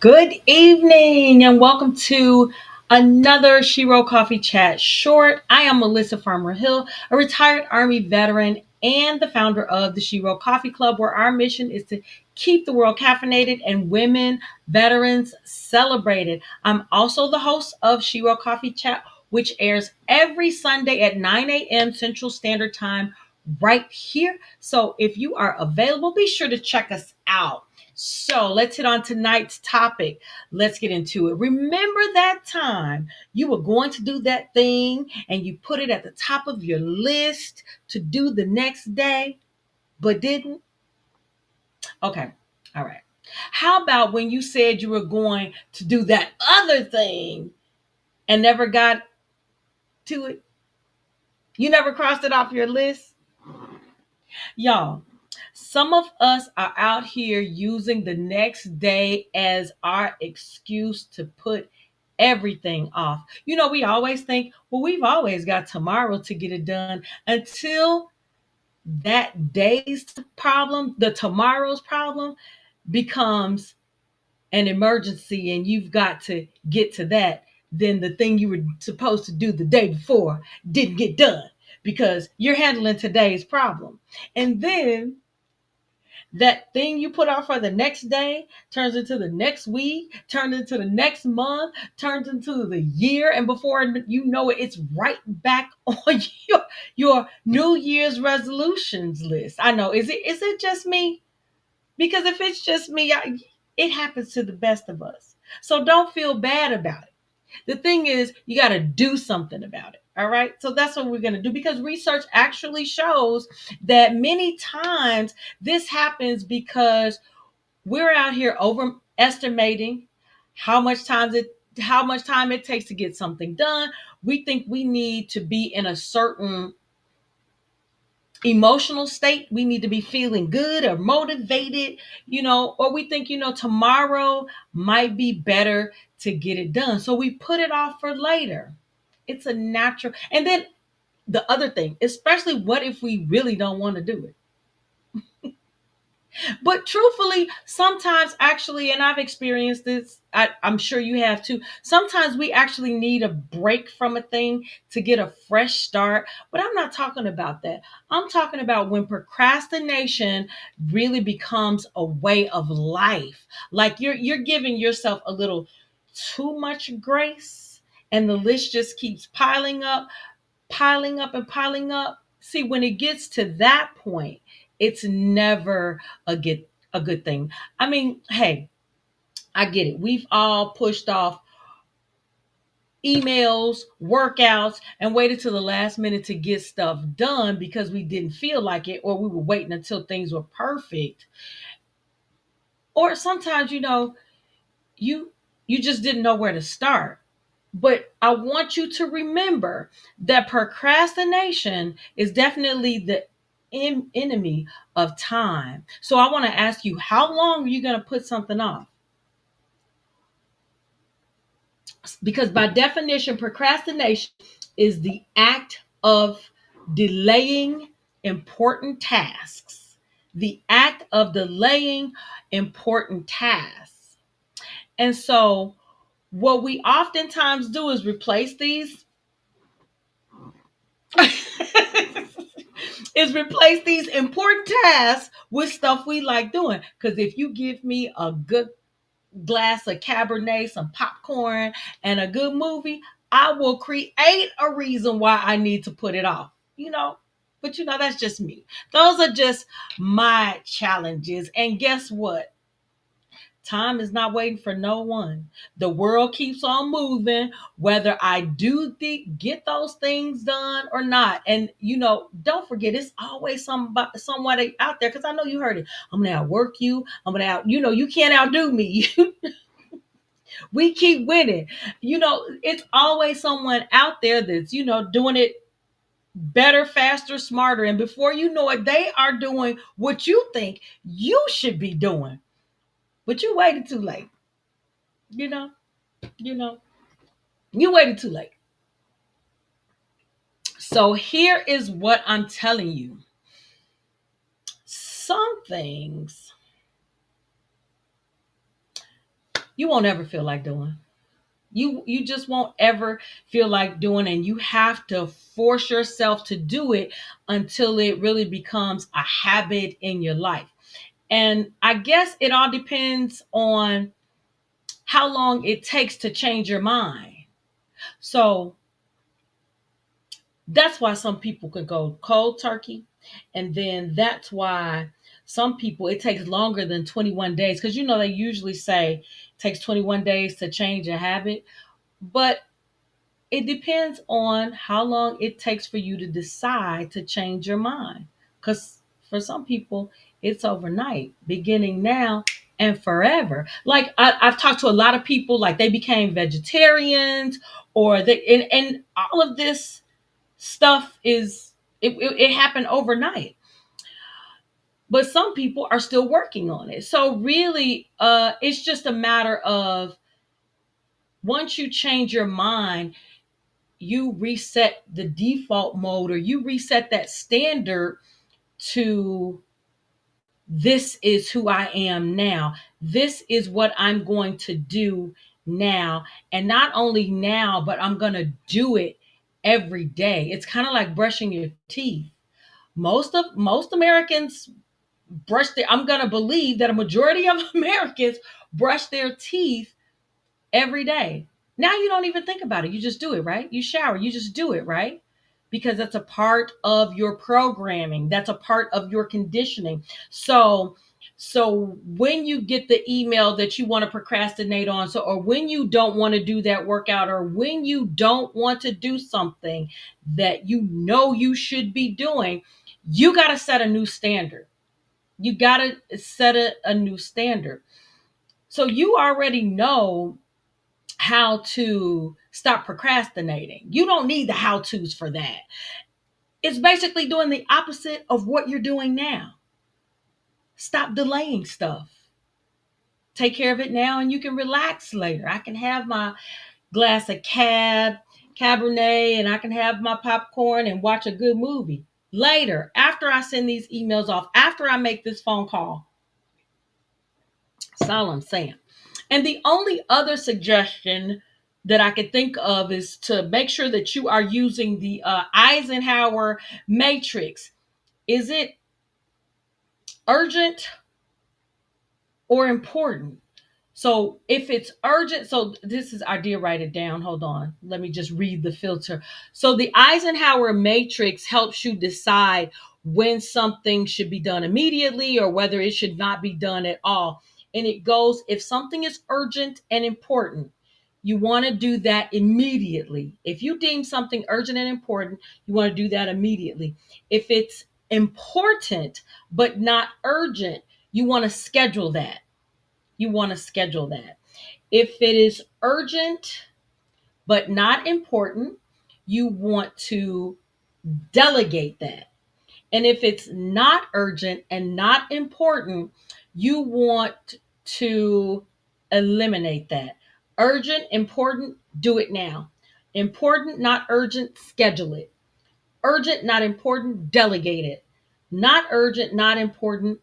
Good evening and welcome to another Shiro Coffee Chat Short. I am Melissa Farmer Hill, a retired Army veteran and the founder of the Shiro Coffee Club, where our mission is to keep the world caffeinated and women veterans celebrated. I'm also the host of Shiro Coffee Chat, which airs every Sunday at 9 a.m. Central Standard Time right here. So if you are available, be sure to check us out. So let's hit on tonight's topic. Let's get into it. Remember that time you were going to do that thing and you put it at the top of your list to do the next day, but didn't? Okay. All right. How about when you said you were going to do that other thing and never got to it? You never crossed it off your list? Y'all, some of us are out here using the next day as our excuse to put everything off. We always think, well, we've always got tomorrow to get it done until that day's problem, the tomorrow's problem, becomes an emergency and you've got to get to that. Then the thing you were supposed to do the day before didn't get done because you're handling today's problem. And then that thing you put off for the next day turns into the next week, turns into the next month, turns into the year, and before you know it, it's right back on your New Year's resolutions list. I know. Is it just me? Because if it's just me, it happens to the best of us. So don't feel bad about it. The thing is, you got to do something about it. All right. So that's what we're going to do because research actually shows that many times this happens because we're out here overestimating how much time it takes to get something done. We think we need to be in a certain emotional state. We need to be feeling good or motivated, or we think, tomorrow might be better to get it done. So we put it off for later. It's a natural. And then the other thing, especially what if we really don't want to do it? But truthfully, sometimes actually, and I've experienced this, I'm sure you have too. Sometimes we actually need a break from a thing to get a fresh start. But I'm not talking about that. I'm talking about when procrastination really becomes a way of life. Like you're giving yourself a little too much grace, and the list just keeps piling up and piling up. See, when it gets to that point, it's never a good thing. I mean, hey, I get it. We've all pushed off emails, workouts, and waited till the last minute to get stuff done because we didn't feel like it, or we were waiting until things were perfect. Or sometimes, you you just didn't know where to start. But I want you to remember that procrastination is definitely the enemy of time. So I want to ask you, how long are you going to put something off? Because by definition, procrastination is the act of delaying important tasks. The act of delaying important tasks. And so what we oftentimes do is replace these is replace these important tasks with stuff we like doing. Because if you give me a good glass of Cabernet, some popcorn, and a good movie, I will create a reason why I need to put it off. But that's just me. Those are just my challenges. And guess what? Time is not waiting for no one. The world keeps on moving, whether I do get those things done or not. And don't forget, it's always somebody out there. Because I know you heard it. I'm gonna outwork you. I'm gonna out. You can't outdo me. We keep winning. It's always someone out there that's doing it better, faster, smarter, and before you know it, they are doing what you think you should be doing, but you waited too late. You know. You know, you waited too late. So here is what I'm telling you. Some things you won't ever feel like doing. You just won't ever feel like doing, and you have to force yourself to do it until it really becomes a habit in your life. And I guess it all depends on how long it takes to change your mind. So that's why some people could go cold turkey. And then that's why some people, it takes longer than 21 days. Because, they usually say it takes 21 days to change a habit. But it depends on how long it takes for you to decide to change your mind. Because for some people, it's overnight, beginning now and forever. Like I've talked to a lot of people, like they became vegetarians, or and all of this stuff it happened overnight. But some people are still working on it. So really, it's just a matter of once you change your mind, you reset the default mode, or you reset that standard to, this is who I am now. This is what I'm going to do now. And not only now, but I'm going to do it every day. It's kind of like brushing your teeth. Most Americans brush their, I'm going to believe that a majority of Americans brush their teeth every day. Now you don't even think about it. You just do it, right? You shower, you just do it, right? Because that's a part of your programming. That's a part of your conditioning. So when you get the email that you want to procrastinate on, so or when you don't want to do that workout, or when you don't want to do something that you should be doing, you got to set a new standard. You got to set a new standard. So you already know how to stop procrastinating. You don't need the how to's for that. It's basically doing the opposite of what you're doing now. Stop delaying stuff. Take care of it now and you can relax later. I can have my glass of Cabernet, and I can have my popcorn and watch a good movie later, after I send these emails off, after I make this phone call. That's all I'm saying. And the only other suggestion that I could think of is to make sure that you are using the Eisenhower matrix. Is it urgent or important? So if it's urgent, so this is, I did write it down. Hold on. Let me just read the filter. So the Eisenhower matrix helps you decide when something should be done immediately or whether it should not be done at all. And it goes, if something is urgent and important, you want to do that immediately. If you deem something urgent and important, you want to do that immediately. If it's important but not urgent, you want to schedule that. You want to schedule that. If it is urgent but not important, you want to delegate that. And if it's not urgent and not important, you want to eliminate that. Urgent, important, do it now. Important, not urgent, schedule it. Urgent, not important, delegate it. Not urgent, not important,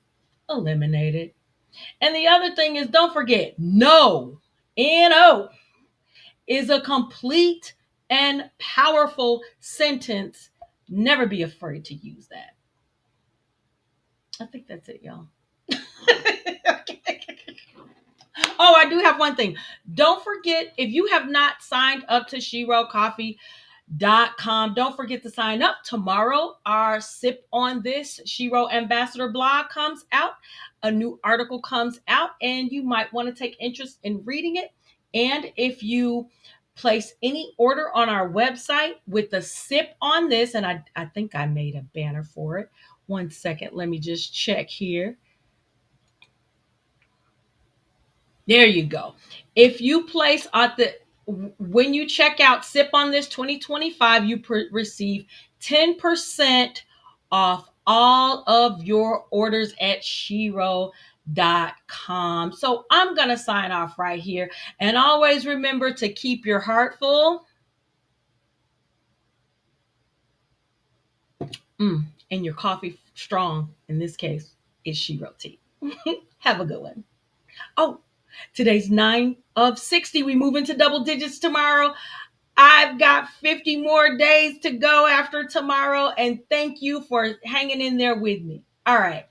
eliminate it. And the other thing is, don't forget, no, N-O, is a complete and powerful sentence. Never be afraid to use that. I think that's it, y'all. Oh, I do have one thing. Don't forget, if you have not signed up to SheWroteCoffee.com, don't forget to sign up. Tomorrow, our Sip on This She Wrote Ambassador blog comes out. A new article comes out, and you might want to take interest in reading it. And if you place any order on our website with the Sip on This, and I think I made a banner for it. One second, let me just check here. There you go. If you place at the when you check out Sip on This 2025, you receive 10% off all of your orders at Shiro.com. So I'm going to sign off right here. And always remember to keep your heart full, and your coffee strong. In this case, it's Shiro tea. Have a good one. Oh, Today's 9 of 60. We move into double digits tomorrow. I've got 50 more days to go after tomorrow. And thank you for hanging in there with me. All right.